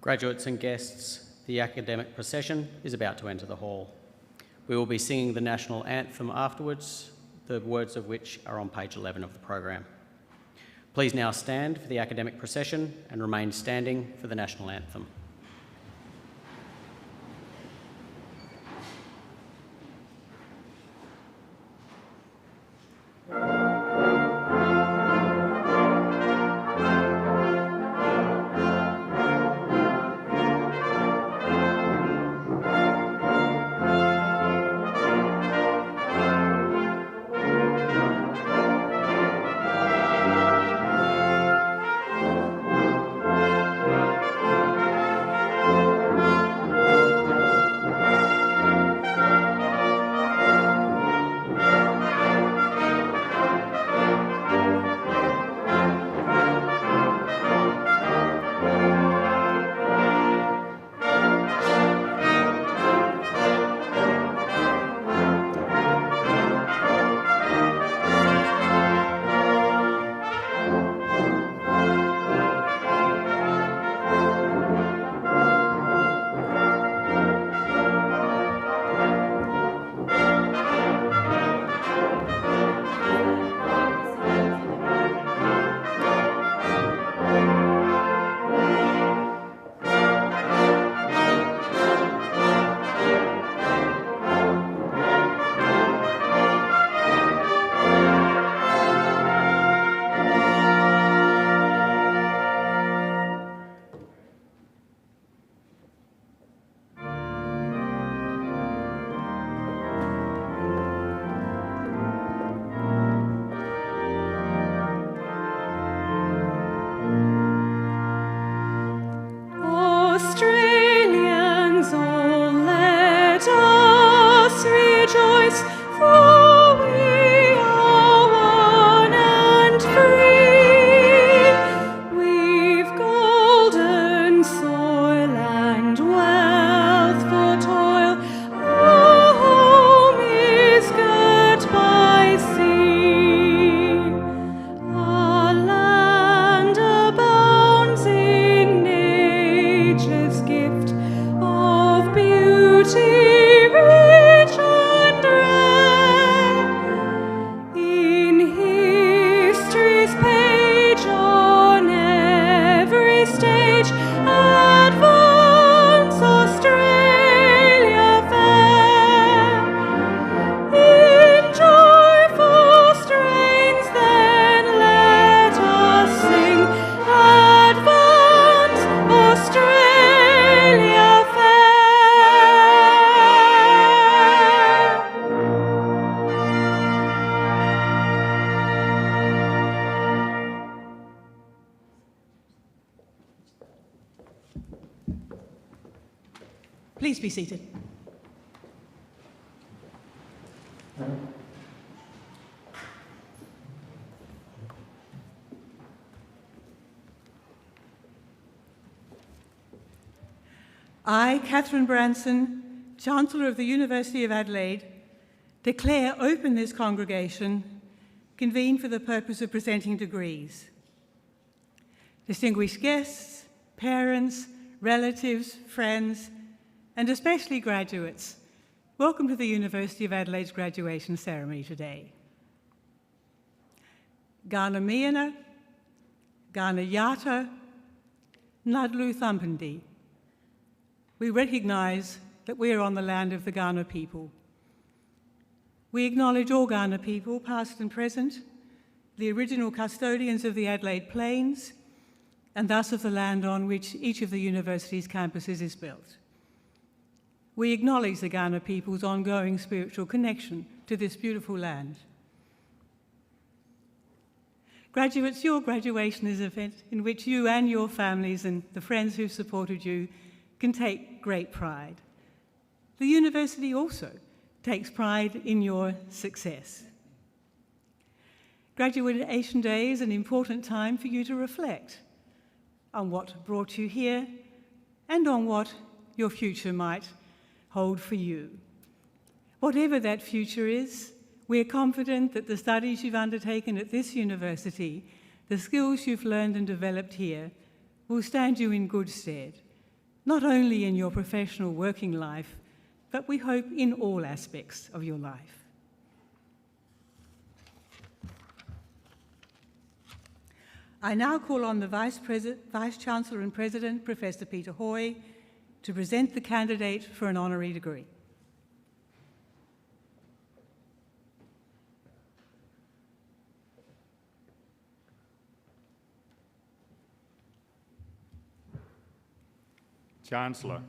Graduates and guests, the academic procession is about to enter the hall. We will be singing the national anthem afterwards, the words of which are on page 11 of the program. Please now stand for the academic procession and remain standing for the national anthem. Please be seated. I, Catherine Branson, Chancellor of the University of Adelaide, declare open this congregation convened for the purpose of presenting degrees. Distinguished guests, parents, relatives, friends, and especially graduates, welcome to the University of Adelaide's graduation ceremony today. Gana Miana, Gana Yata, Nadlu Thampandi. We recognise that we are on the land of the Kaurna people. We acknowledge all Kaurna people, past and present, the original custodians of the Adelaide Plains, and thus of the land on which each of the university's campuses is built. We acknowledge the Kaurna people's ongoing spiritual connection to this beautiful land. Graduates, your graduation is an event in which you and your families and the friends who've supported you can take great pride. The university also takes pride in your success. Graduation Day is an important time for you to reflect on what brought you here and on what your future might hold for you. Whatever that future is, we're confident that the studies you've undertaken at this university, the skills you've learned and developed here, will stand you in good stead not only in your professional working life, but we hope in all aspects of your life. I now call on the Vice-Chancellor and President, Professor Peter Hoy, to present the candidate for an honorary degree. Chancellor,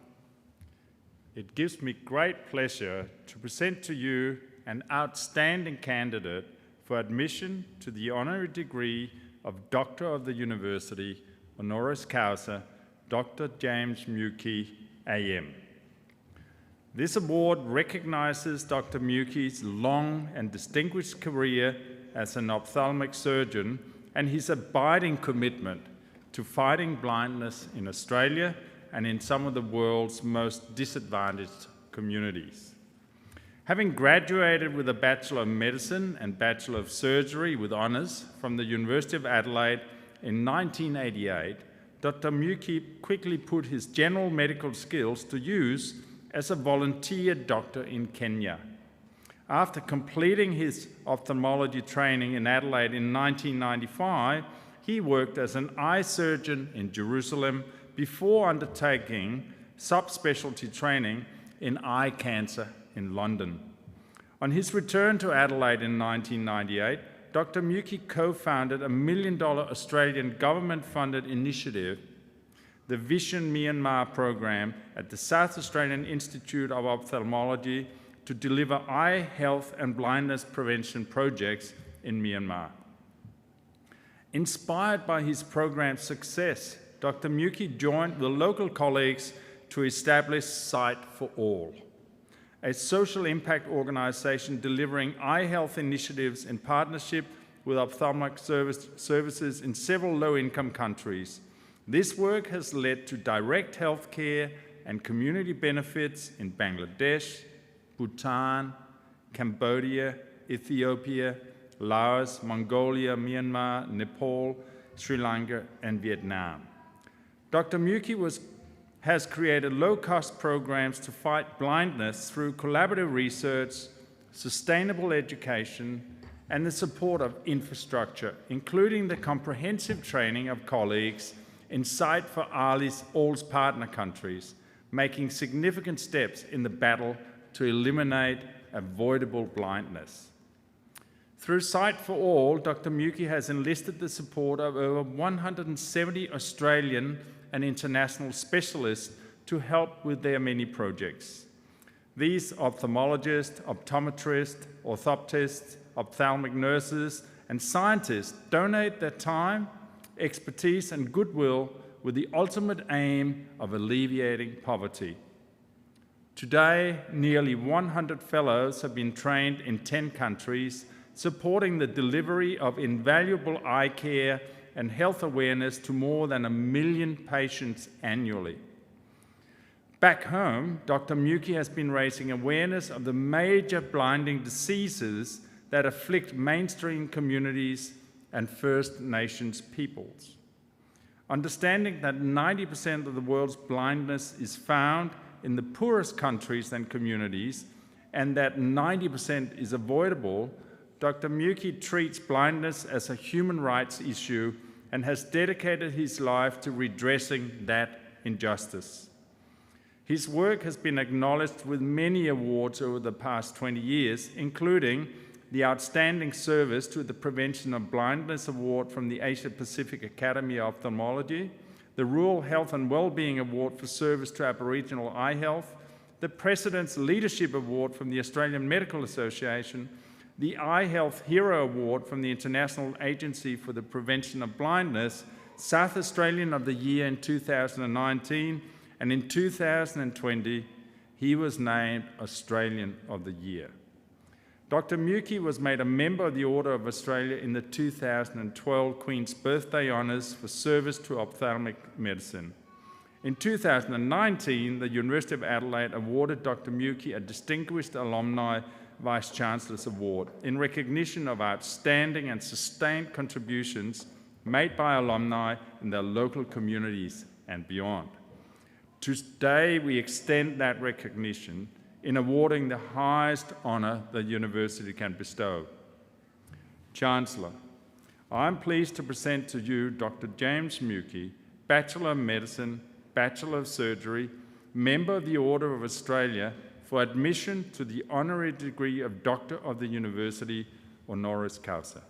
it gives me great pleasure to present to you an outstanding candidate for admission to the honorary degree of Doctor of the University, honoris causa, Dr. James Mukey, AM. This award recognizes Dr. Mukey's long and distinguished career as an ophthalmic surgeon and his abiding commitment to fighting blindness in Australia and in some of the world's most disadvantaged communities. Having graduated with a Bachelor of Medicine and Bachelor of Surgery with honours from the University of Adelaide in 1988, Dr. Mukey quickly put his general medical skills to use as a volunteer doctor in Kenya. After completing his ophthalmology training in Adelaide in 1995, he worked as an eye surgeon in Jerusalem before undertaking subspecialty training in eye cancer in London. On his return to Adelaide in 1998, Dr. Mukey co-founded a $1 million Australian government-funded initiative, the Vision Myanmar program at the South Australian Institute of Ophthalmology, to deliver eye health and blindness prevention projects in Myanmar. Inspired by his program's success, Dr. Mukey joined the local colleagues to establish Sight for All, a social impact organisation delivering eye health initiatives in partnership with ophthalmic services in several low-income countries. This work has led to direct healthcare and community benefits in Bangladesh, Bhutan, Cambodia, Ethiopia, Laos, Mongolia, Myanmar, Nepal, Sri Lanka, and Vietnam. Dr. Mukey has created low-cost programs to fight blindness through collaborative research, sustainable education, and the support of infrastructure, including the comprehensive training of colleagues in Sight for All's partner countries, making significant steps in the battle to eliminate avoidable blindness. Through Sight for All, Dr. Mukey has enlisted the support of over 170 Australian and international specialists to help with their many projects. These ophthalmologists, optometrists, orthoptists, ophthalmic nurses, and scientists donate their time, expertise, and goodwill with the ultimate aim of alleviating poverty. Today, nearly 100 fellows have been trained in 10 countries, supporting the delivery of invaluable eye care and health awareness to more than 1 million patients annually. Back home, Dr. Mukey has been raising awareness of the major blinding diseases that afflict mainstream communities and First Nations peoples. Understanding that 90% of the world's blindness is found in the poorest countries and communities, and that 90% is avoidable, Dr. Mukey treats blindness as a human rights issue and has dedicated his life to redressing that injustice. His work has been acknowledged with many awards over the past 20 years, including the Outstanding Service to the Prevention of Blindness Award from the Asia Pacific Academy of Ophthalmology, the Rural Health and Wellbeing Award for Service to Aboriginal Eye Health, the President's Leadership Award from the Australian Medical Association, the Eye Health Hero Award from the International Agency for the Prevention of Blindness, South Australian of the Year in 2019, and in 2020, he was named Australian of the Year. Dr. Mukey was made a member of the Order of Australia in the 2012 Queen's Birthday Honours for service to ophthalmic medicine. In 2019, the University of Adelaide awarded Dr. Mukey a Distinguished Alumni Vice-Chancellor's Award in recognition of outstanding and sustained contributions made by alumni in their local communities and beyond. Today, we extend that recognition in awarding the highest honour the university can bestow. Chancellor, I'm pleased to present to you Dr. James Mukey, Bachelor of Medicine, Bachelor of Surgery, Member of the Order of Australia, for admission to the honorary degree of Doctor of the University, honoris causa.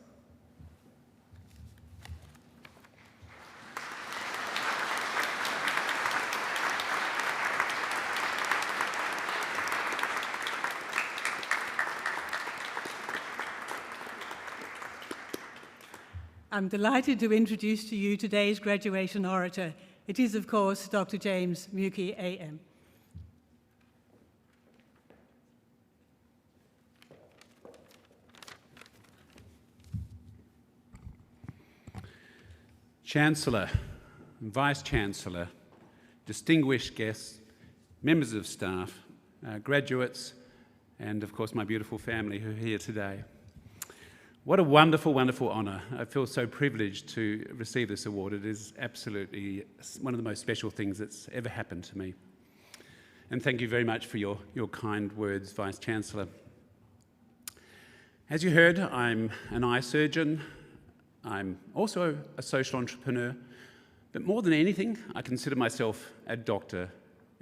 I'm delighted to introduce to you today's graduation orator. It is, of course, Dr. James Mukey, AM. Chancellor, Vice-Chancellor, distinguished guests, members of staff, graduates, and of course my beautiful family who are here today. What a wonderful, wonderful honour. I feel so privileged to receive this award. It is absolutely one of the most special things that's ever happened to me. And thank you very much for your kind words, Vice-Chancellor. As you heard, I'm an eye surgeon. I'm also a social entrepreneur. But more than anything, I consider myself a doctor,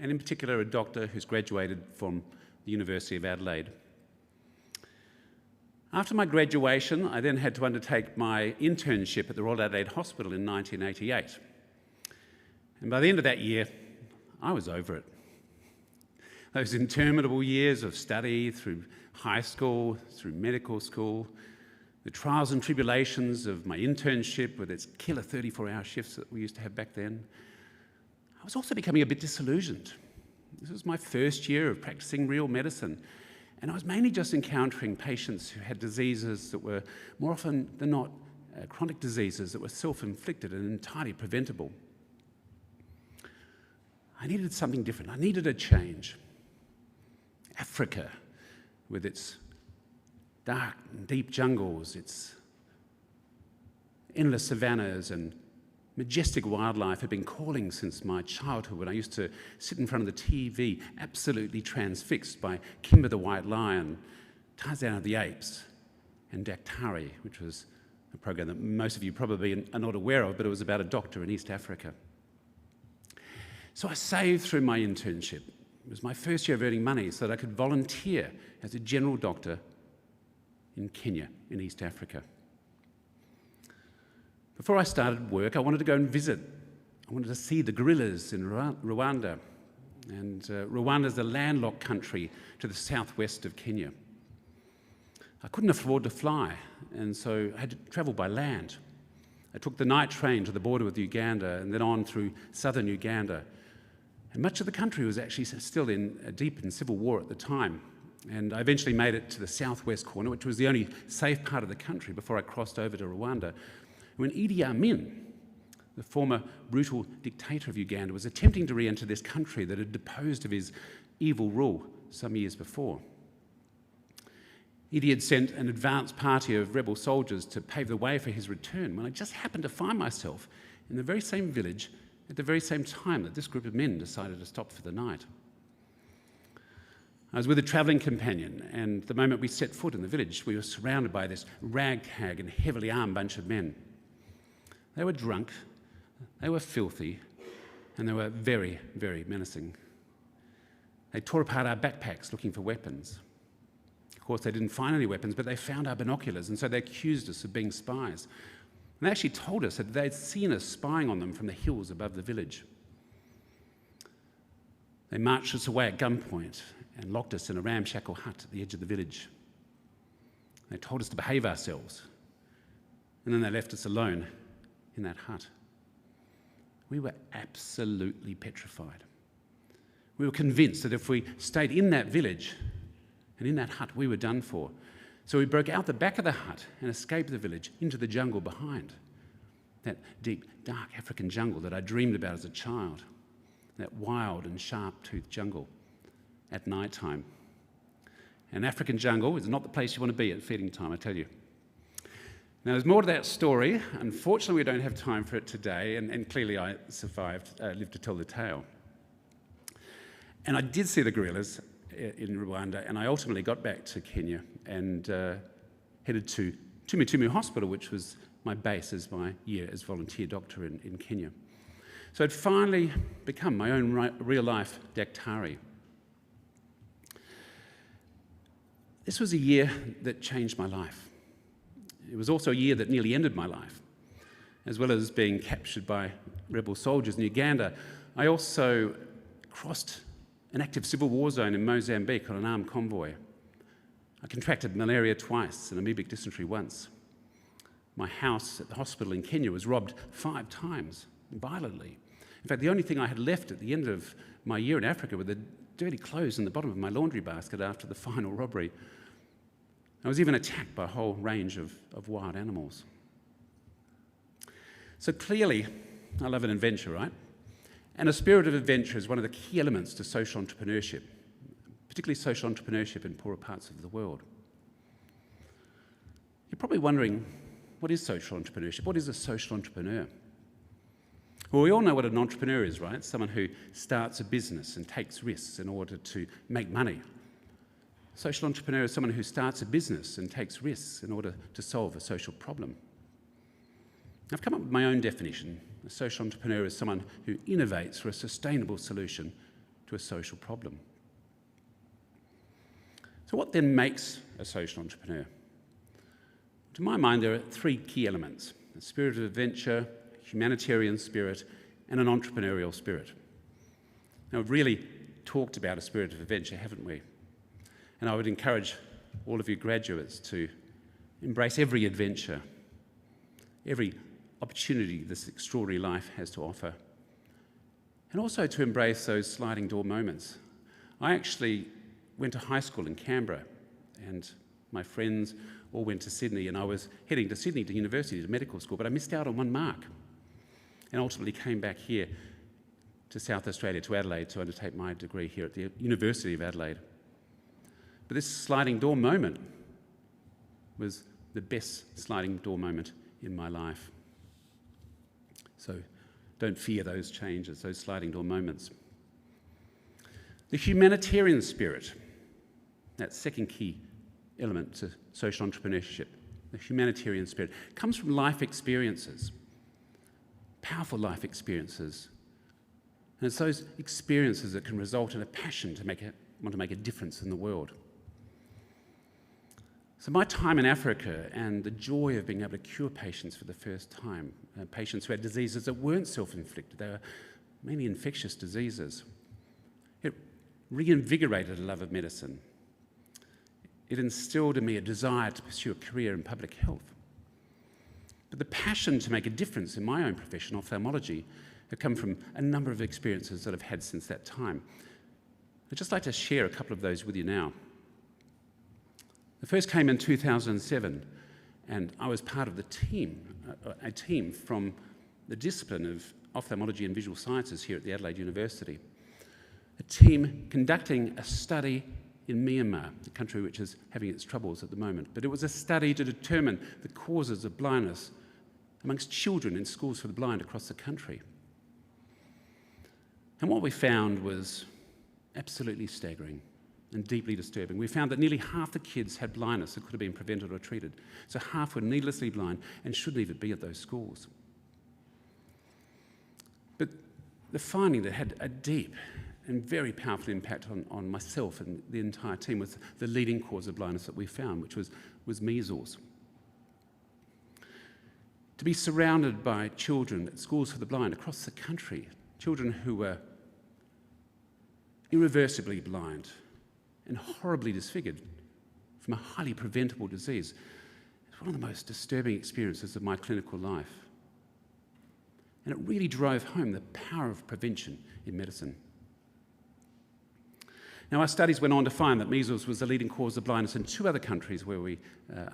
and in particular a doctor who's graduated from the University of Adelaide. After my graduation, I then had to undertake my internship at the Royal Adelaide Hospital in 1988. And by the end of that year, I was over it. Those interminable years of study through high school, through medical school, the trials and tribulations of my internship with its killer 34-hour shifts that we used to have back then, I was also becoming a bit disillusioned. This was my first year of practicing real medicine. And I was mainly just encountering patients who had diseases that were, more often than not, chronic diseases that were self-inflicted and entirely preventable. I needed something different. I needed a change. Africa, with its dark and deep jungles, its endless savannas and majestic wildlife, had been calling since my childhood, when I used to sit in front of the TV, absolutely transfixed by Kimber the White Lion, Tarzan of the Apes, and Daktari, which was a program that most of you probably are not aware of, but it was about a doctor in East Africa. So I saved through my internship. It was my first year of earning money so that I could volunteer as a general doctor in Kenya, in East Africa. Before I started work, I wanted to go and visit. I wanted to see the gorillas in Rwanda. And Rwanda is a landlocked country to the southwest of Kenya. I couldn't afford to fly, and so I had to travel by land. I took the night train to the border with Uganda and then on through southern Uganda. And much of the country was actually still deep in civil war at the time. And I eventually made it to the southwest corner, which was the only safe part of the country before I crossed over to Rwanda. When Idi Amin, the former brutal dictator of Uganda, was attempting to re-enter this country that had deposed of his evil rule some years before. Idi had sent an advance party of rebel soldiers to pave the way for his return, when I just happened to find myself in the very same village at the very same time that this group of men decided to stop for the night. I was with a travelling companion, and the moment we set foot in the village, we were surrounded by this ragtag and heavily armed bunch of men. They were drunk, they were filthy, and they were very, very menacing. They tore apart our backpacks looking for weapons. Of course, they didn't find any weapons, but they found our binoculars, and so they accused us of being spies. And they actually told us that they'd seen us spying on them from the hills above the village. They marched us away at gunpoint and locked us in a ramshackle hut at the edge of the village. They told us to behave ourselves, and then they left us alone in that hut. We were absolutely petrified. We were convinced that if we stayed in that village and in that hut, we were done for. So we broke out the back of the hut and escaped the village into the jungle behind. That deep, dark African jungle that I dreamed about as a child. That wild and sharp-toothed jungle at night time. An African jungle is not the place you want to be at feeding time, I tell you. Now, there's more to that story. Unfortunately, we don't have time for it today, and clearly I lived to tell the tale. And I did see the gorillas in Rwanda, and I ultimately got back to Kenya and headed to Tumu Hospital, which was my base as my year as volunteer doctor in Kenya. So I'd finally become my own real-life daktari. This was a year that changed my life. It was also a year that nearly ended my life. As well as being captured by rebel soldiers in Uganda, I also crossed an active civil war zone in Mozambique on an armed convoy. I contracted malaria twice and amoebic dysentery once. My house at the hospital in Kenya was robbed 5 times, violently. In fact, the only thing I had left at the end of my year in Africa were the dirty clothes in the bottom of my laundry basket after the final robbery. I was even attacked by a whole range of wild animals. So clearly, I love an adventure, right? And a spirit of adventure is one of the key elements to social entrepreneurship, particularly social entrepreneurship in poorer parts of the world. You're probably wondering, what is social entrepreneurship? What is a social entrepreneur? Well, we all know what an entrepreneur is, right? Someone who starts a business and takes risks in order to make money. Social entrepreneur is someone who starts a business and takes risks in order to solve a social problem. I've come up with my own definition. A social entrepreneur is someone who innovates for a sustainable solution to a social problem. So what then makes a social entrepreneur? To my mind, there are 3 key elements: a spirit of adventure, a humanitarian spirit, and an entrepreneurial spirit. Now, we've really talked about a spirit of adventure, haven't we? And I would encourage all of you graduates to embrace every adventure, every opportunity this extraordinary life has to offer, and also to embrace those sliding door moments. I actually went to high school in Canberra, and my friends all went to Sydney, and I was heading to Sydney to university, to medical school, but I missed out on 1 mark, and ultimately came back here to South Australia, to Adelaide, to undertake my degree here at the University of Adelaide. But this sliding door moment was the best sliding door moment in my life. So don't fear those changes, those sliding door moments. The humanitarian spirit, that second key element to social entrepreneurship, the humanitarian spirit, comes from life experiences, powerful life experiences. And it's those experiences that can result in a passion to want to make a difference in the world. So my time in Africa and the joy of being able to cure patients for the first time, patients who had diseases that weren't self-inflicted, they were mainly infectious diseases, it reinvigorated a love of medicine. It instilled in me a desire to pursue a career in public health. But the passion to make a difference in my own profession, ophthalmology, have come from a number of experiences that I've had since that time. I'd just like to share a couple of those with you now. The first came in 2007, and I was part of the team, a team from the discipline of ophthalmology and visual sciences here at the Adelaide University. A team conducting a study in Myanmar, the country which is having its troubles at the moment. But it was a study to determine the causes of blindness amongst children in schools for the blind across the country. And what we found was absolutely staggering and deeply disturbing. We found that nearly half the kids had blindness that could have been prevented or treated. So half were needlessly blind and shouldn't even be at those schools. But the finding that had a deep and very powerful impact on myself and the entire team was the leading cause of blindness that we found, which was measles. To be surrounded by children at schools for the blind across the country, children who were irreversibly blind and horribly disfigured from a highly preventable disease, is one of the most disturbing experiences of my clinical life. And it really drove home the power of prevention in medicine. Now, our studies went on to find that measles was the leading cause of blindness in 2 other countries where we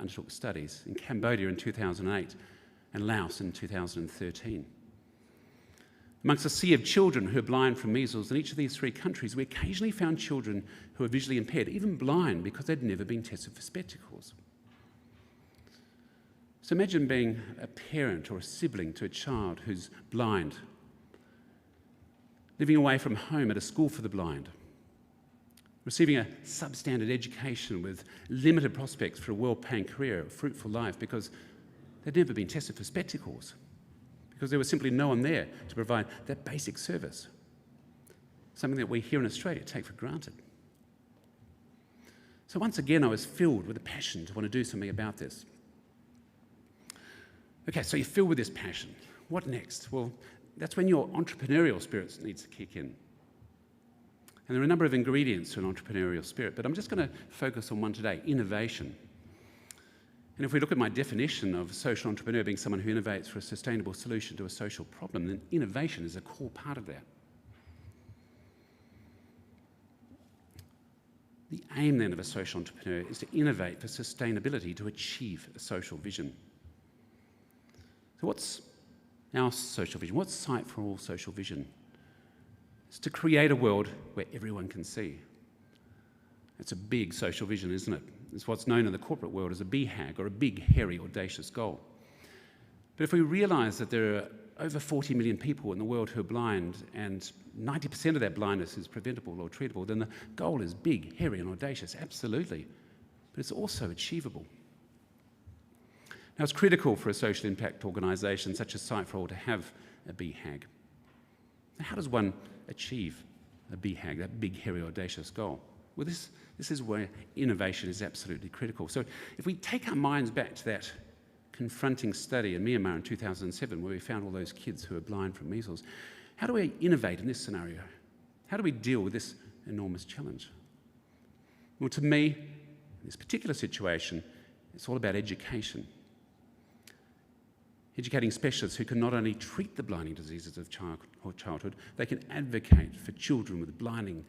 undertook studies, in Cambodia in 2008 and Laos in 2013. Amongst a sea of children who are blind from measles in each of these 3 countries, we occasionally found children who were visually impaired, even blind, because they'd never been tested for spectacles. So imagine being a parent or a sibling to a child who's blind, living away from home at a school for the blind, receiving a substandard education with limited prospects for a well-paying career, a fruitful life, because they'd never been tested for spectacles, because there was simply no one there to provide that basic service, something that we here in Australia take for granted. So once again, I was filled with a passion to want to do something about this. Okay, so you're filled with this passion. What next? Well, that's when your entrepreneurial spirit needs to kick in. And there are a number of ingredients to an entrepreneurial spirit, but I'm just going to focus on one today, innovation. And if we look at my definition of a social entrepreneur being someone who innovates for a sustainable solution to a social problem, then innovation is a core part of that. The aim then of a social entrepreneur is to innovate for sustainability to achieve a social vision. So what's our social vision? What's Sight for All social vision? It's to create a world where everyone can see. It's a big social vision, isn't it? It's what's known in the corporate world as a BHAG, or a big, hairy, audacious goal. But if we realise that there are over 40 million people in the world who are blind, and 90% of that blindness is preventable or treatable, then the goal is big, hairy and audacious, absolutely. But it's also achievable. Now, it's critical for a social impact organisation such as Sight for All to have a BHAG. Now, how does one achieve a BHAG, that big, hairy, audacious goal? Well, this is where innovation is absolutely critical. So if we take our minds back to that confronting study in Myanmar in 2007, where we found all those kids who are blind from measles, how do we innovate in this scenario? How do we deal with this enormous challenge? Well, to me, in this particular situation, it's all about education. Educating specialists who can not only treat the blinding diseases of childhood, they can advocate for children with blinding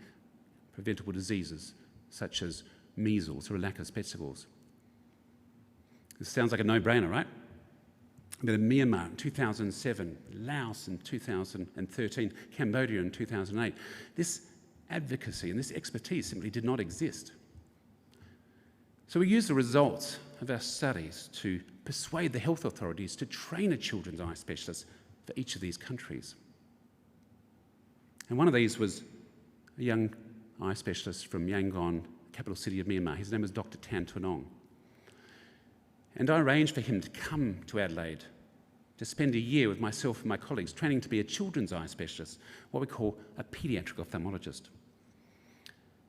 preventable diseases such as measles or a lack of spectacles. This sounds like a no-brainer, right? But in Myanmar in 2007, Laos in 2013, Cambodia in 2008, this advocacy and this expertise simply did not exist. So we used the results of our studies to persuade the health authorities to train a children's eye specialist for each of these countries. And one of these was a young eye specialist from Yangon, capital city of Myanmar. His name was Dr. Tan Tuanong. And I arranged for him to come to Adelaide to spend a year with myself and my colleagues training to be a children's eye specialist, what we call a paediatric ophthalmologist.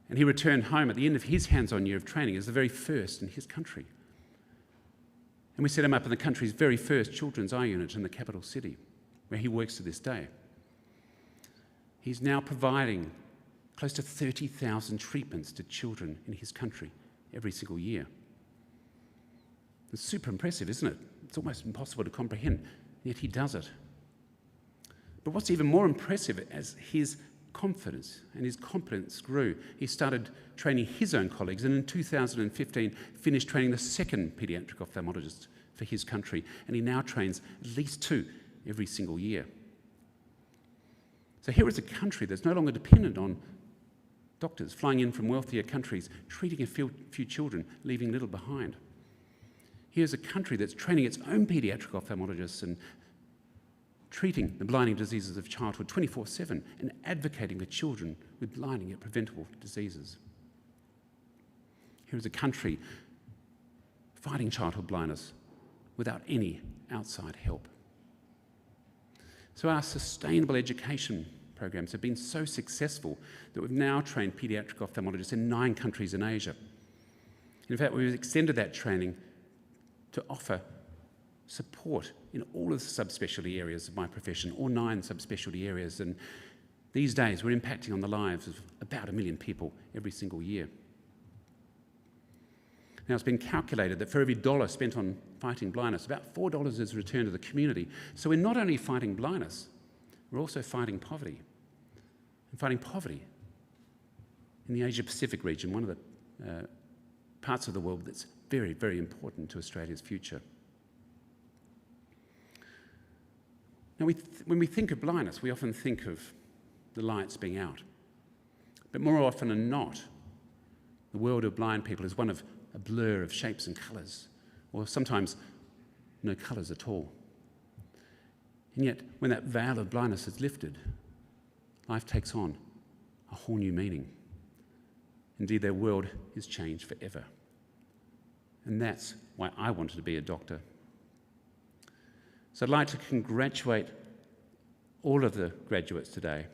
And he returned home at the end of his hands-on year of training as the very first in his country. And we set him up in the country's very first children's eye unit in the capital city, where he works to this day. He's now providing close to 30,000 treatments to children in his country every single year. It's super impressive, isn't it? It's almost impossible to comprehend, yet he does it. But what's even more impressive, as his confidence and his competence grew, he started training his own colleagues, and in 2015 finished training the second paediatric ophthalmologist for his country, and he now trains at least 2 every single year. So here is a country that's no longer dependent on doctors flying in from wealthier countries, treating a few children, leaving little behind. Here's a country that's training its own paediatric ophthalmologists and treating the blinding diseases of childhood 24/7 and advocating for children with blinding yet preventable diseases. Here is a country fighting childhood blindness without any outside help. So our sustainable education programs have been so successful that we've now trained paediatric ophthalmologists in 9 countries in Asia. In fact, we've extended that training to offer support in all of the subspecialty areas of my profession, all 9 subspecialty areas, and these days we're impacting on the lives of about 1 million people every single year. Now, it's been calculated that for every $1 spent on fighting blindness, about $4 is returned to the community. So we're not only fighting blindness, we're also fighting poverty. And fighting poverty in the Asia-Pacific region, one of the parts of the world that's very, very important to Australia's future. Now, when we think of blindness, we often think of the lights being out. But more often than not, the world of blind people is one of a blur of shapes and colours, or sometimes no colours at all. And yet, when that veil of blindness is lifted, life takes on a whole new meaning. Indeed, their world is changed forever. And that's why I wanted to be a doctor. So I'd like to congratulate all of the graduates today.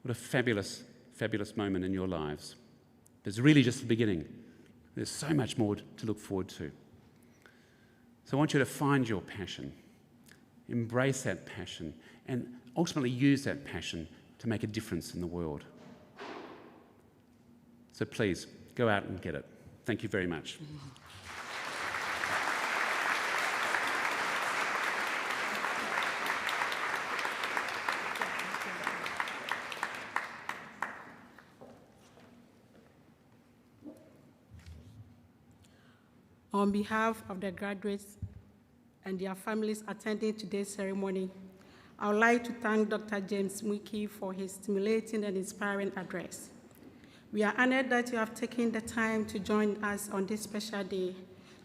What a fabulous, fabulous moment in your lives. It's really just the beginning. There's so much more to look forward to. So I want you to find your passion, embrace that passion, and ultimately use that passion to make a difference in the world. So please, go out and get it. Thank you very much. On behalf of the graduates and their families attending today's ceremony, I would like to thank Dr. James Mwiki for his stimulating and inspiring address. We are honored that you have taken the time to join us on this special day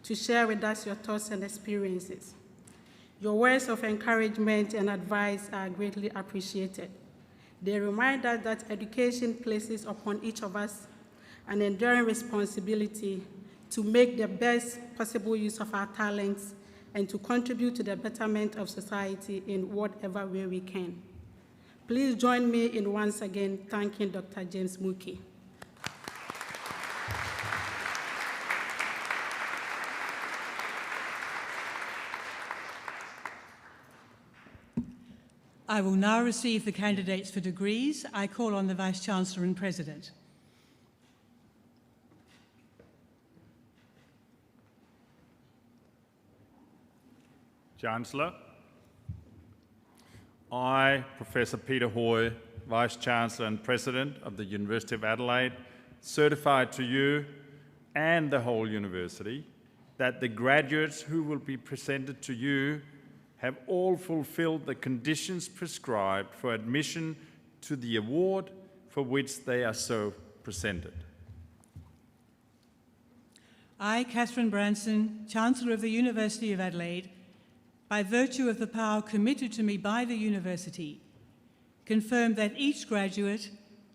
to share with us your thoughts and experiences. Your words of encouragement and advice are greatly appreciated. They remind us that education places upon each of us an enduring responsibility to make the best possible use of our talents and to contribute to the betterment of society in whatever way we can. Please join me in once again thanking Dr. James Mwiki. I will now receive the candidates for degrees. I call on the Vice-Chancellor and President. Chancellor, I, Professor Peter Hoy, Vice-Chancellor and President of the University of Adelaide, certify to you and the whole university that the graduates who will be presented to you have all fulfilled the conditions prescribed for admission to the award for which they are so presented. I, Catherine Branson, Chancellor of the University of Adelaide, by virtue of the power committed to me by the university, confirm that each graduate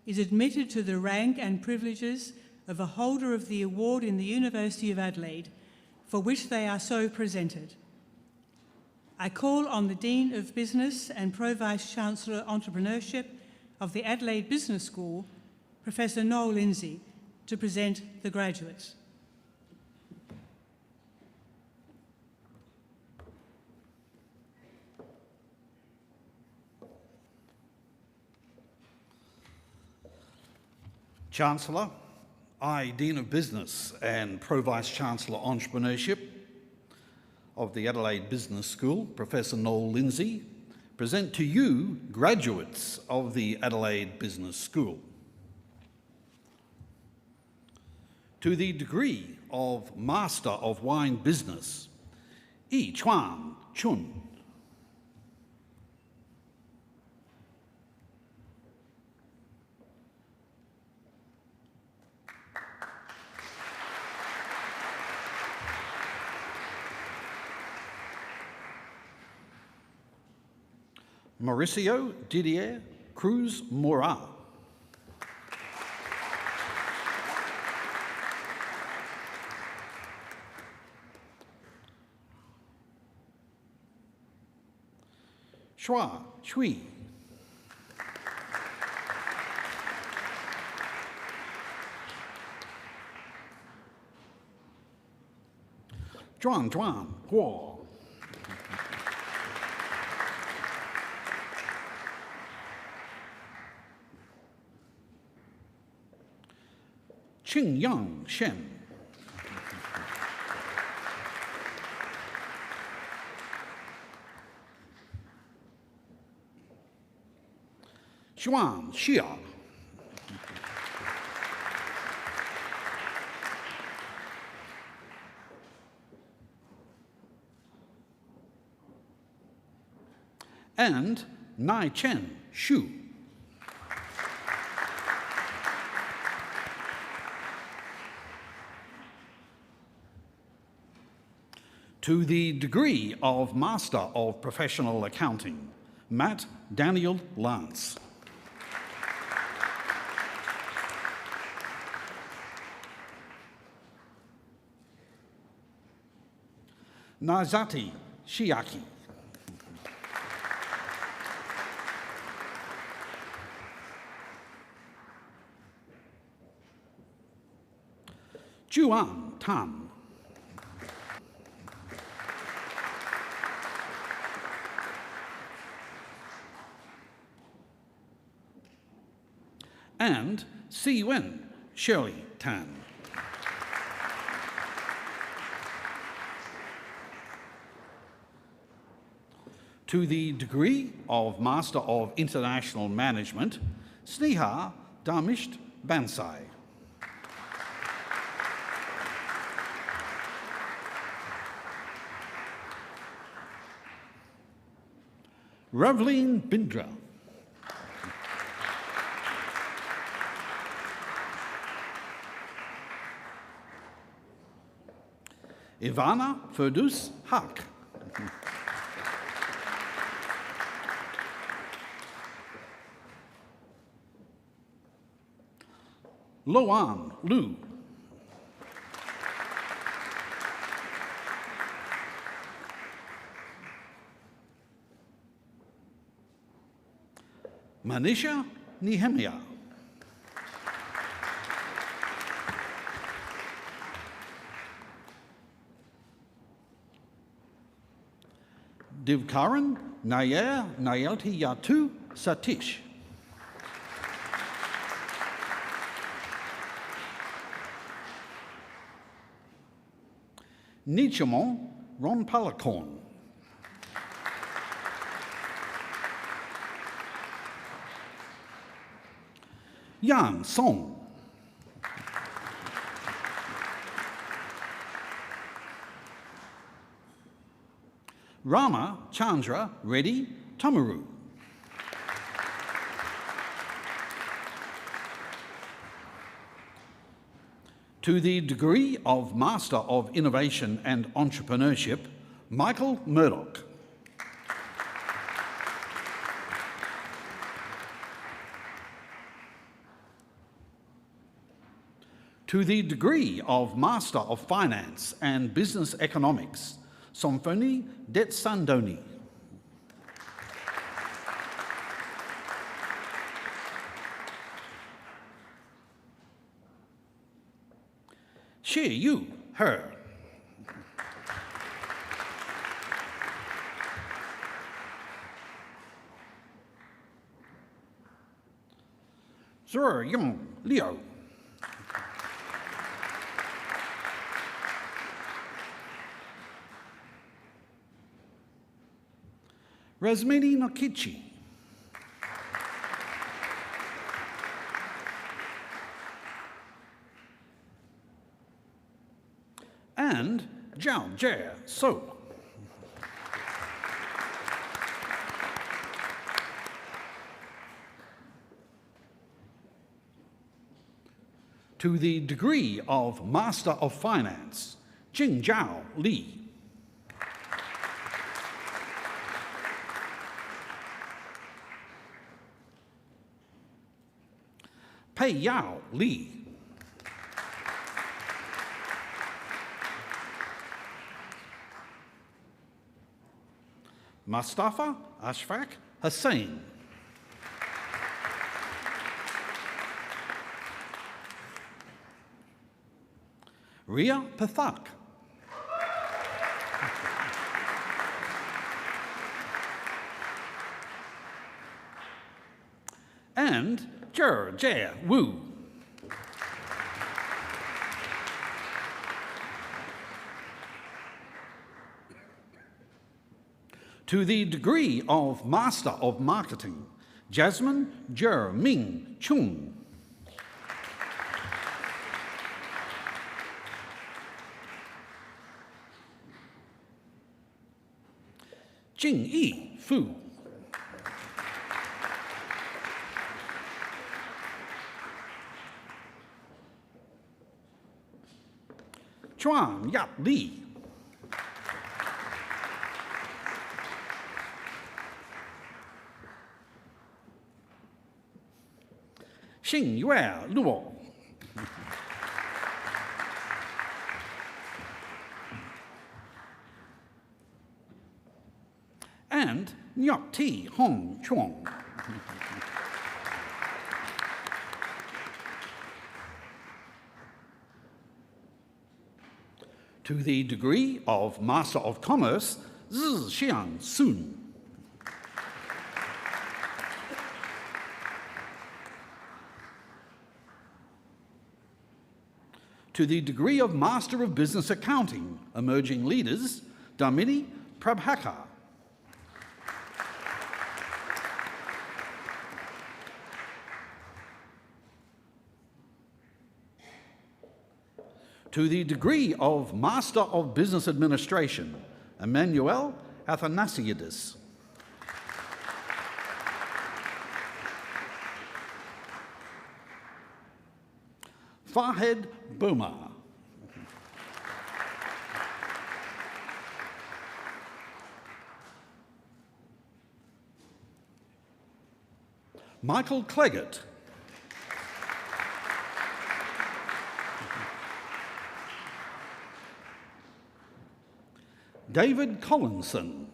is admitted to the rank and privileges of a holder of the award in the University of Adelaide, for which they are so presented. I call on the Dean of Business and Pro-Vice-Chancellor Entrepreneurship of the Adelaide Business School, Professor Noel Lindsay, to present the graduates. Chancellor, I, Dean of Business and Pro-Vice-Chancellor Entrepreneurship of the Adelaide Business School, Professor Noel Lindsay, present to you graduates of the Adelaide Business School. To the degree of Master of Wine Business, Yi Chuan Chun. Mauricio Didier Cruz Mora. Shua Chui. Zhuan Guo. Qingyang Shen. Xuan Xia. And Nai Chen Xu. To the degree of Master of Professional Accounting, Matt Daniel Lance. Nazati Shiaki. Juan Tan. And Si Wen Shirley Tan. To the degree of Master of International Management, Sneha Dharmisht Bansai. Ravleen Bindra. Ivana Ferdous Haq. Loan Lu. Manisha Nehemiah. Divkaran Nayer Nayelti Yatu Satish. Nichamon Ron Palakorn. Yang Song. Rama Chandra Reddy Tamaru. To the degree of Master of Innovation and Entrepreneurship, Michael Murdoch. To the degree of Master of Finance and Business Economics, Somphony Detsandoni. She, you, her. Zur Yong Liu. Rasmini Nokichi. And Zhao Jie So. To the degree of Master of Finance, Jingzhao Li. Pei Yao Li. Mustafa Ashfaq Hussain. Ria Pathak. And Zhe Jie Wu. To the degree of Master of Marketing, Jasmine Zhe Ming Chung. Jing Yi Fu. Chuan Yap Li. Xing Yue Luo. and Nyok Ti Hong Chuang. To the degree of Master of Commerce, Zi Xiang Sun. To the degree of Master of Business Accounting, Emerging Leaders, Damini Prabhakar. To the degree of Master of Business Administration, Emmanuel Athanasiadis. Fahed Boma. Michael Cleggett. David Collinson.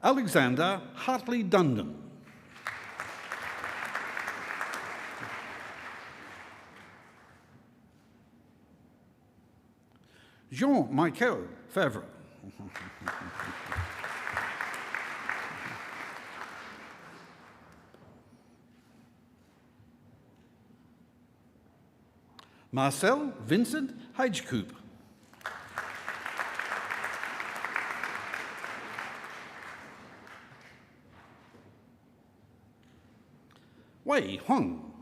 Alexander Hartley Dundon. Jean-Michel Favre. Marcel Vincent Hagekoop. Wei Huang.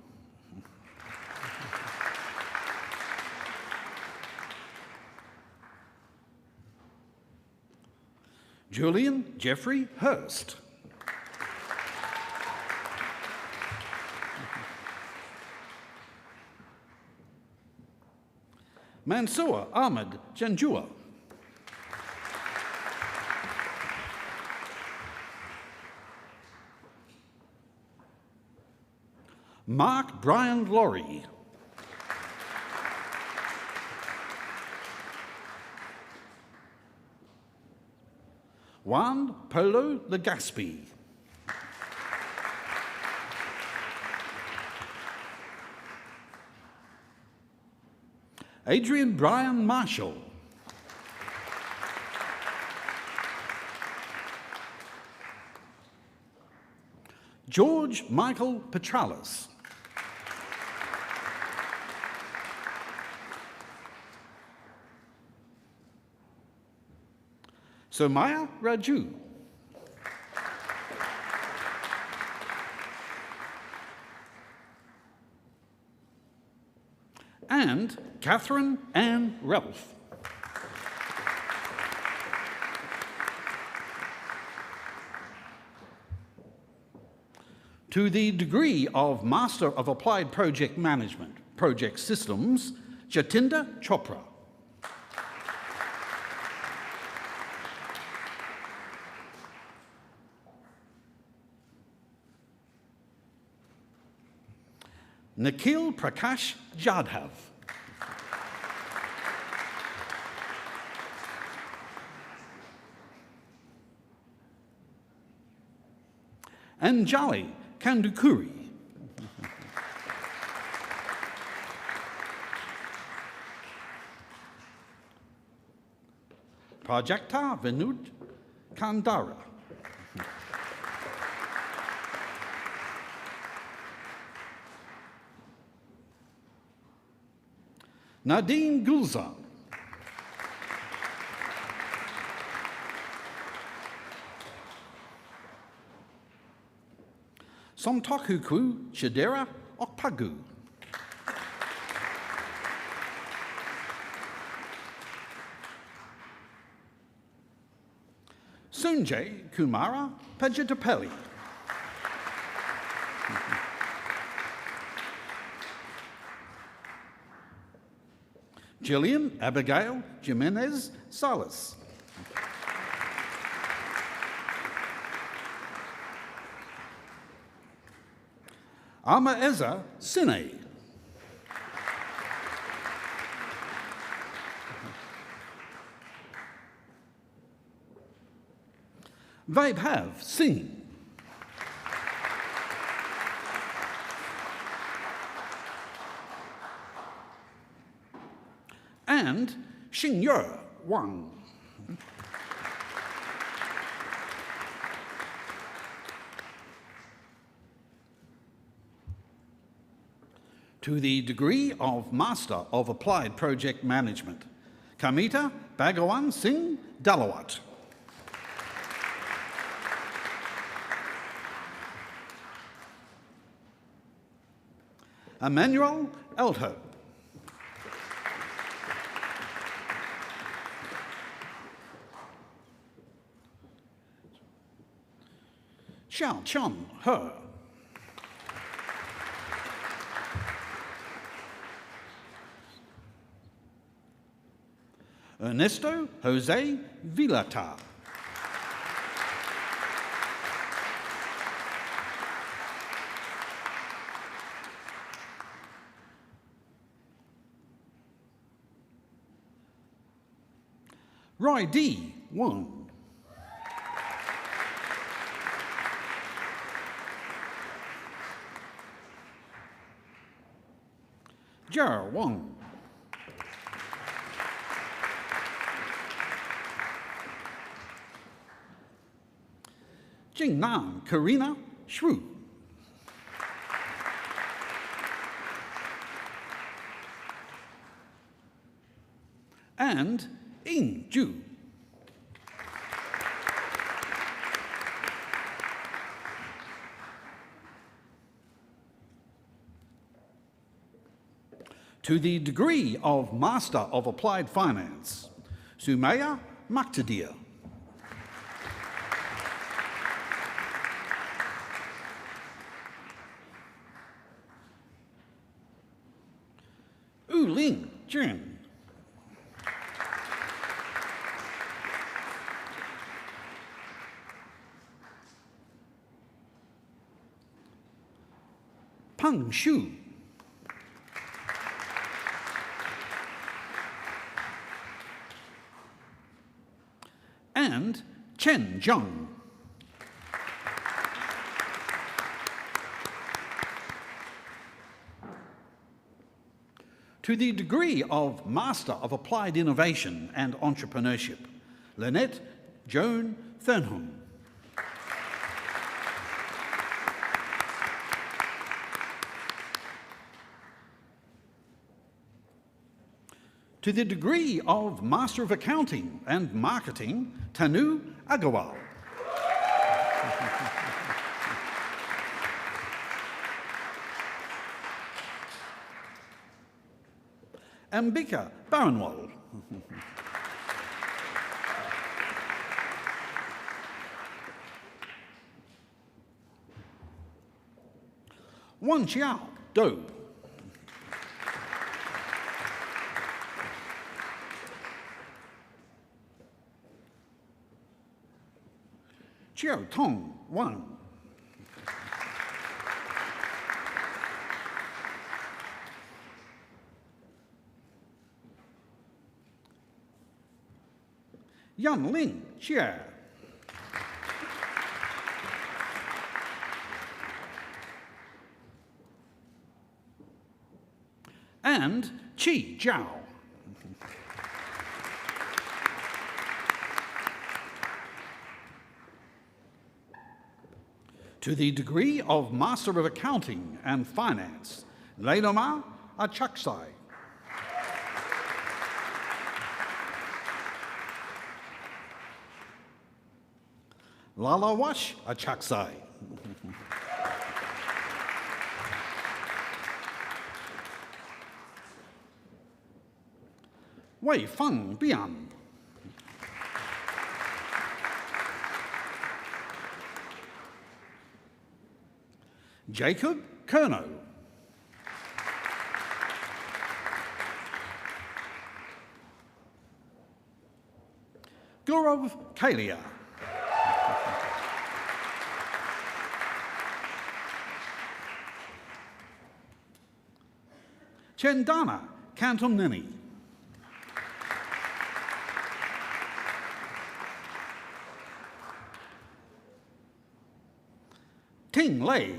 Julian Jeffrey Hurst. Mansour Ahmed Janjua. Mark Brian Laurie. Juan Polo Legaspi. Adrian Brian Marshall. George Michael Petralis. Somaya Raju. And Catherine Ann Ralph. To the degree of Master of Applied Project Management, Project Systems, Jatinder Chopra. Nikhil Prakash Jadhav. Anjali Kandukuri. Prajakta Vinod Kandara. Nadine Gulzar. Somtokuku Shadera Okpagu. Sunjay Kumara Pajitapelli. Gillian Abigail Jimenez Salas. Ama Eza Sine. Vaibhav Singh. And Xingyue Wang. To the degree of Master of Applied Project Management, Kamita Bhagawan Singh Dalawat. Emmanuel Alto. Xiao Chun He. Ernesto Jose Vilata. Roy D. Wong. Jar Wong. Jingnan Karina Shru. And Ying Ju. To the degree of Master of Applied Finance, Sumaya Maktadir. Ling Jun. Peng Shu. And Chen Zheng. To the degree of Master of Applied Innovation and Entrepreneurship, Lynette Joan Thurnham. To the degree of Master of Accounting and Marketing, Tanu Agarwal. Ambika Baranwal. Wan Xiao Do. Chiao Tong Wang. Yan Ling Xie. And Qi Zhao. To the degree of Master of Accounting and Finance, Leiloma Achaksai. Lalawash Achaksai. Wei Feng Bian. Jacob Kerno. Gaurav Kalia. Chendana Cantonini. Ting Lei.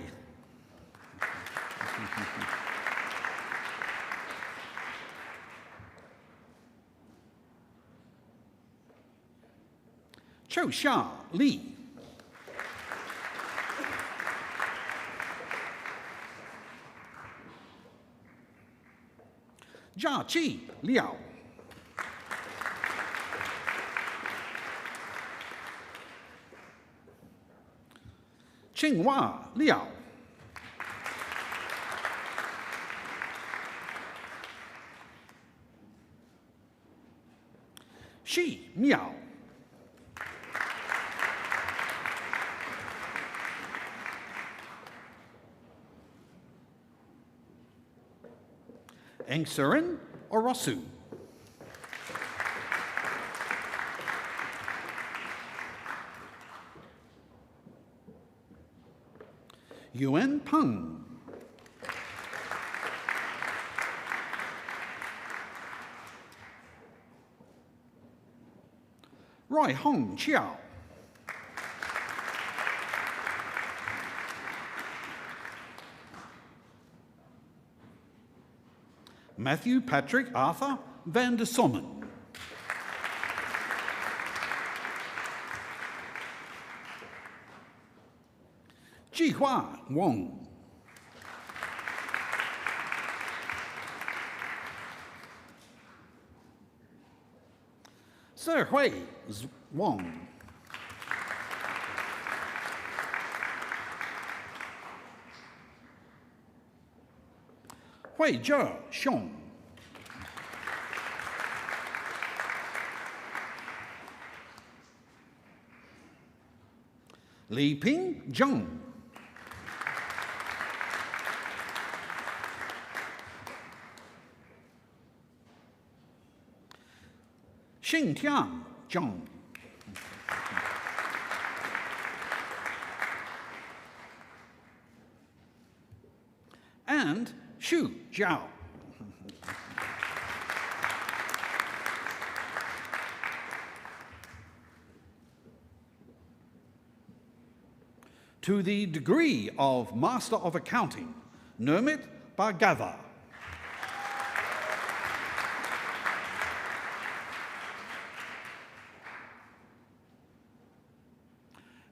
Chou Xia Li. Jia Qi Liao. Qinghua Liao. Shi Miao. Engsurin Orosu. Yuan Peng. Roy Hong Chiao. Matthew Patrick Arthur van der Sommen. Jihua Wong. Hui Wong. Hui Zhe Xiong. Li Ping Zheng. Xingtian Zheng. And Xu Jiao. To the degree of Master of Accounting, Nermit Bhargava.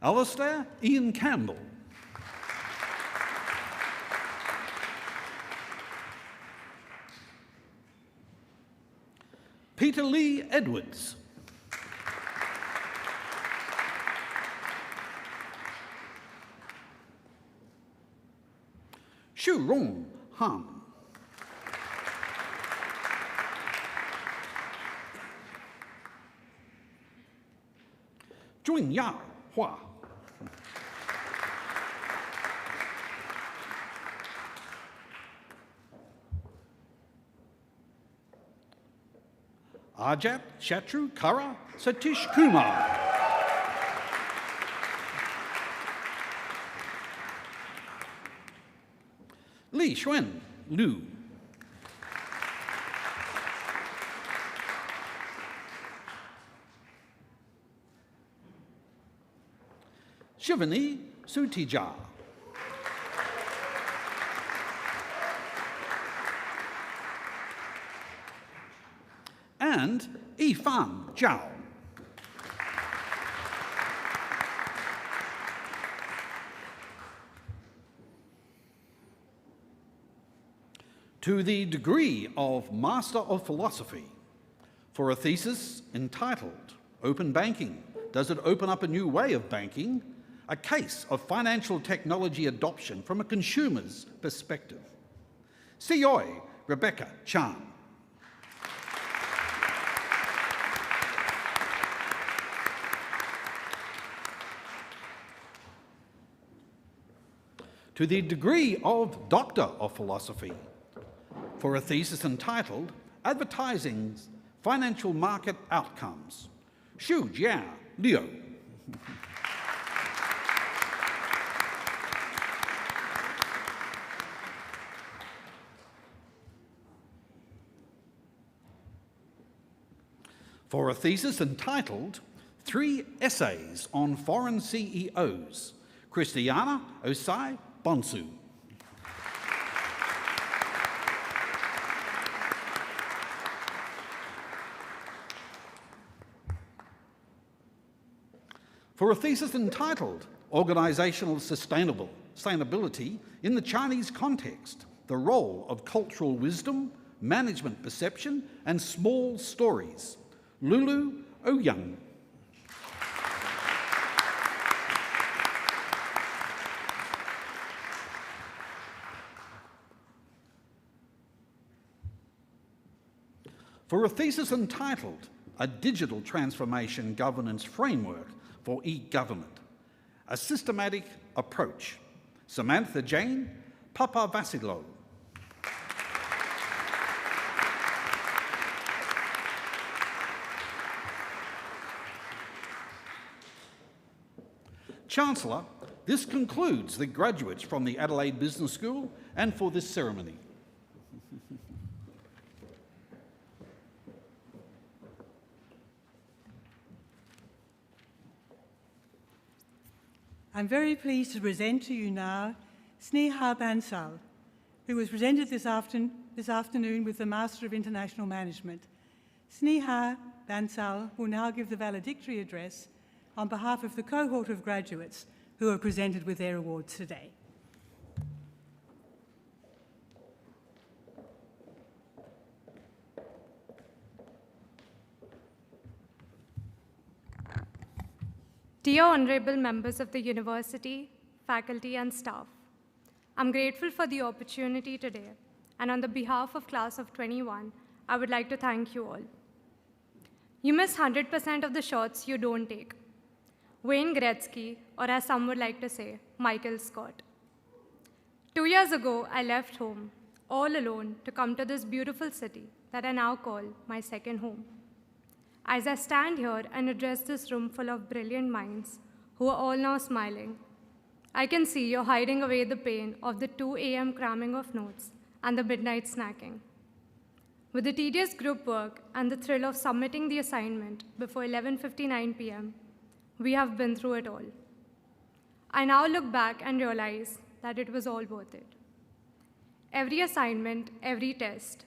Alistair Ian Campbell. Peter Lee Edwards. Xu Rong Han. Junya Hua. Ajat Shatru Kara Satish Kumar. Li Xuan Lu. Shivani Sutija. And Yifan Zhao. To the degree of Master of Philosophy, for a thesis entitled Open Banking, Does It Open Up a New Way of Banking? A Case of Financial Technology Adoption from a Consumer's Perspective. Sioi Rebecca Chan. To the degree of Doctor of Philosophy, for a thesis entitled Advertising's Financial Market Outcomes. Xu Jia Liu. For a thesis entitled 3 Essays on Foreign CEOs, Christiana Osai Bonsu. For a thesis entitled Organisational Sustainability in the Chinese Context, the Role of Cultural Wisdom, Management Perception and Small Stories, Lulu Ouyang. For a thesis entitled A Digital Transformation Governance Framework for E-Government, a Systematic Approach, Samantha Jane Papavasilo. Chancellor, this concludes the graduates from the Adelaide Business School and for this ceremony. I'm very pleased to present to you now Sneha Bansal, who was presented this afternoon with the Master of International Management. Sneha Bansal will now give the valedictory address on behalf of the cohort of graduates who are presented with their awards today. Dear honourable members of the university, faculty and staff, I'm grateful for the opportunity today, and on the behalf of class of 21, I would like to thank you all. You miss 100% of the shots you don't take. Wayne Gretzky, or as some would like to say, Michael Scott. 2 years ago, I left home, all alone, to come to this beautiful city that I now call my second home. As I stand here and address this room full of brilliant minds who are all now smiling, I can see you're hiding away the pain of the 2 a.m. cramming of notes and the midnight snacking. With the tedious group work and the thrill of submitting the assignment before 11:59 p.m., we have been through it all. I now look back and realize that it was all worth it. Every assignment, every test,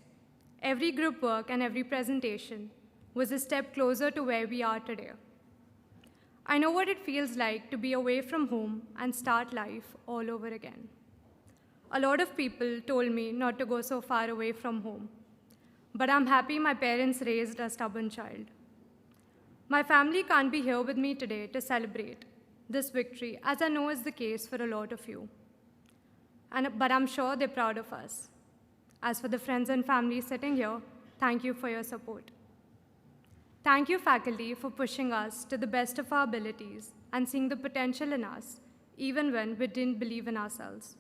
every group work, and every presentation was a step closer to where we are today. I know what it feels like to be away from home and start life all over again. A lot of people told me not to go so far away from home, but I'm happy my parents raised a stubborn child. My family can't be here with me today to celebrate this victory, as I know is the case for a lot of you. But I'm sure they're proud of us. As for the friends and family sitting here, thank you for your support. Thank you, faculty, for pushing us to the best of our abilities and seeing the potential in us, even when we didn't believe in ourselves.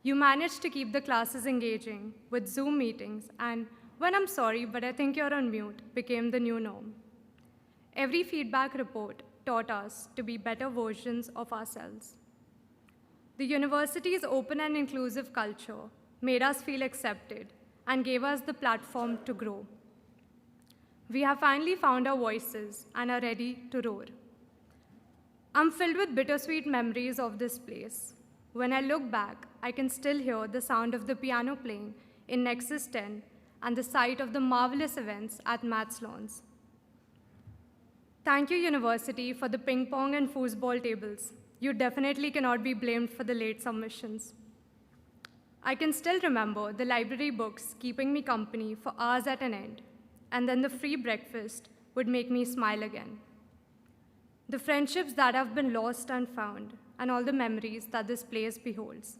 You managed to keep the classes engaging with Zoom meetings, and when I'm sorry, but I think you're on mute, became the new norm. Every feedback report taught us to be better versions of ourselves. The university's open and inclusive culture made us feel accepted and gave us the platform to grow. We have finally found our voices and are ready to roar. I'm filled with bittersweet memories of this place. When I look back, I can still hear the sound of the piano playing in Nexus 10 and the sight of the marvelous events at Maths Lawns. Thank you, university, for the ping pong and foosball tables. You definitely cannot be blamed for the late submissions. I can still remember the library books keeping me company for hours at an end, and then the free breakfast would make me smile again. The friendships that have been lost and found, and all the memories that this place beholds.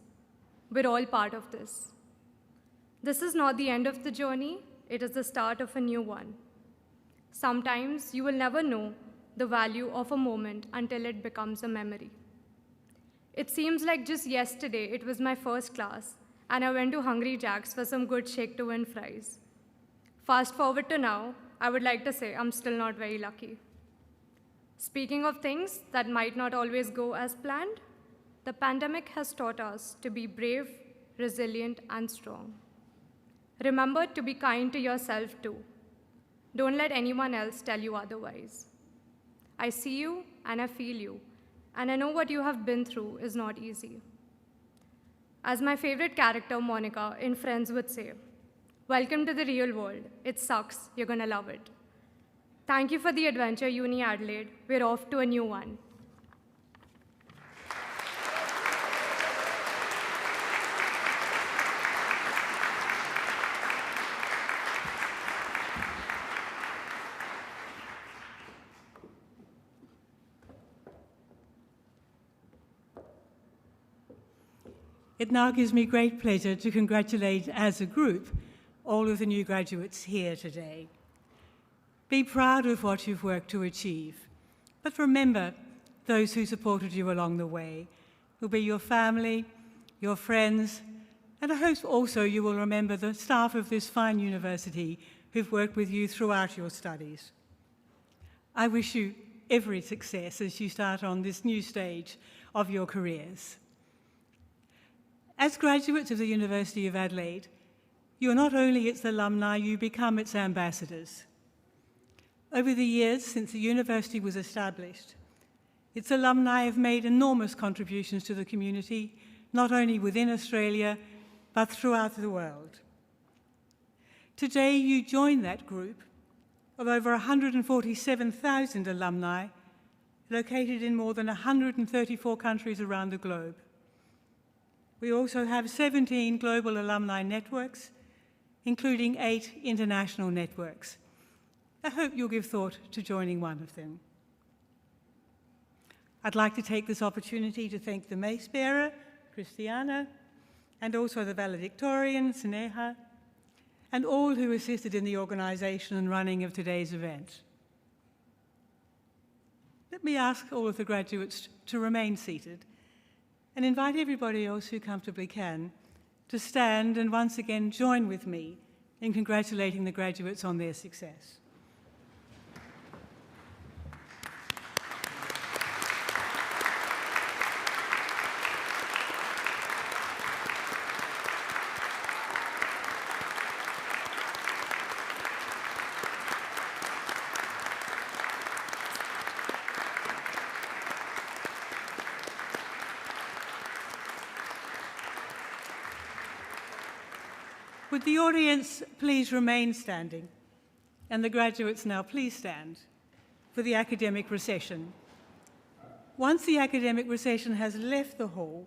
We're all part of this. This is not the end of the journey, it is the start of a new one. Sometimes you will never know the value of a moment until it becomes a memory. It seems like just yesterday it was my first class, and I went to Hungry Jack's for some good shake-to and fries. Fast forward to now, I would like to say I'm still not very lucky. Speaking of things that might not always go as planned, the pandemic has taught us to be brave, resilient, and strong. Remember to be kind to yourself too. Don't let anyone else tell you otherwise. I see you and I feel you, and I know what you have been through is not easy. As my favorite character, Monica, in Friends would say, welcome to the real world. It sucks. You're going to love it. Thank you for the adventure, Uni Adelaide. We're off to a new one. It now gives me great pleasure to congratulate, as a group, all of the new graduates here today. Be proud of what you've worked to achieve, but remember those who supported you along the way, who'll be your family, your friends, and I hope also you will remember the staff of this fine university who've worked with you throughout your studies. I wish you every success as you start on this new stage of your careers. As graduates of the University of Adelaide, you're not only its alumni, you become its ambassadors. Over the years since the university was established, its alumni have made enormous contributions to the community, not only within Australia, but throughout the world. Today, you join that group of over 147,000 alumni located in more than 134 countries around the globe. We also have 17 global alumni networks, including 8 international networks. I hope you'll give thought to joining one of them. I'd like to take this opportunity to thank the mace bearer, Christiana, and also the valedictorian, Sneha, and all who assisted in the organisation and running of today's event. Let me ask all of the graduates to remain seated and invite everybody else who comfortably can to stand and once again join with me in congratulating the graduates on their success. Would the audience please remain standing? And the graduates now please stand for the academic recession. Once the academic recession has left the hall,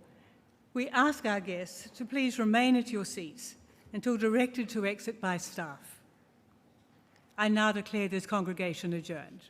we ask our guests to please remain at your seats until directed to exit by staff. I now declare this congregation adjourned.